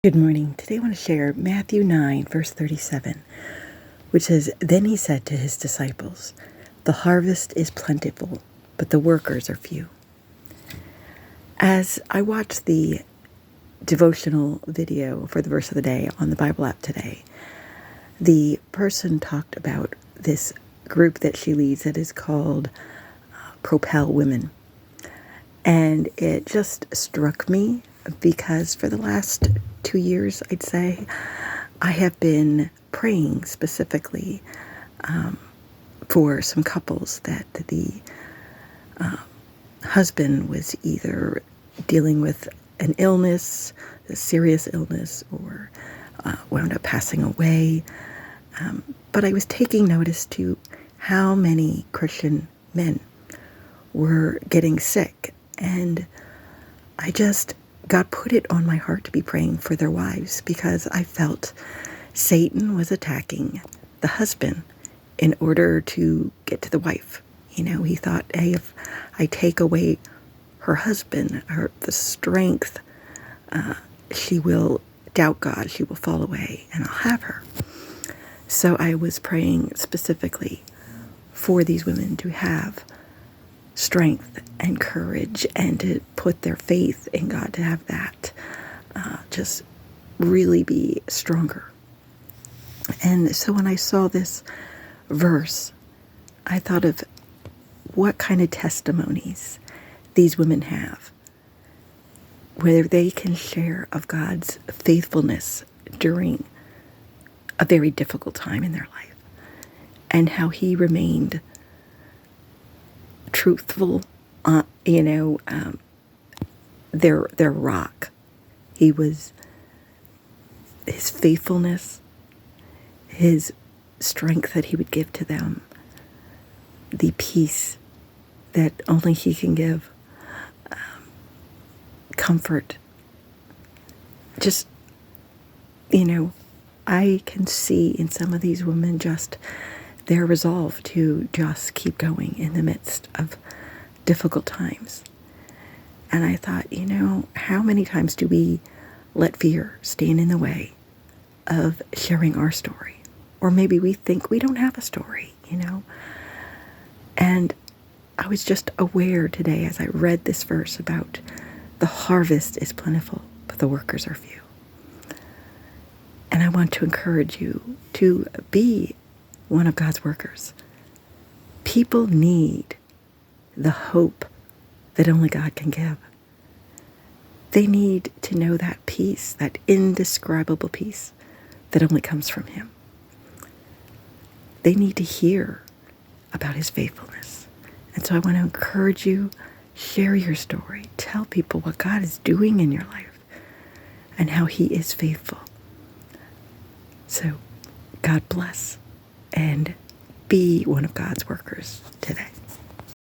Good morning. Today I want to share Matthew 9, verse 37, which says, "Then he said to his disciples, 'The harvest is plentiful, but the workers are few.'" As I watched the devotional video for the verse of the day on the Bible app today, the person talked about this group that she leads that is called Propel Women. And it just struck me because for the last 2 years, I'd say, I have been praying specifically for some couples that the husband was either dealing with an illness, a serious illness, or wound up passing away. But I was taking notice to how many Christian men were getting sick. And God put it on my heart to be praying for their wives because I felt Satan was attacking the husband in order to get to the wife. He thought, hey, if I take away her husband, the strength, she will doubt God, she will fall away, and I'll have her. So I was praying specifically for these women to have strength and courage and to put their faith in God, to have that just really be stronger. And so when I saw this verse, I thought of what kind of testimonies these women have, where they can share of God's faithfulness during a very difficult time in their life, and how He remained truthful, their rock. He was His faithfulness, His strength that He would give to them, the peace that only He can give, comfort. Just, I can see in some of these women just their resolve to just keep going in the midst of difficult times. And I thought, how many times do we let fear stand in the way of sharing our story? Or maybe we think we don't have a story, And I was just aware today as I read this verse about the harvest is plentiful, but the workers are few. And I want to encourage you to be one of God's workers. People need the hope that only God can give. They need to know that peace, that indescribable peace that only comes from Him. They need to hear about His faithfulness. And so I want to encourage you, share your story. Tell people what God is doing in your life and how He is faithful. So God bless, and be one of God's workers today.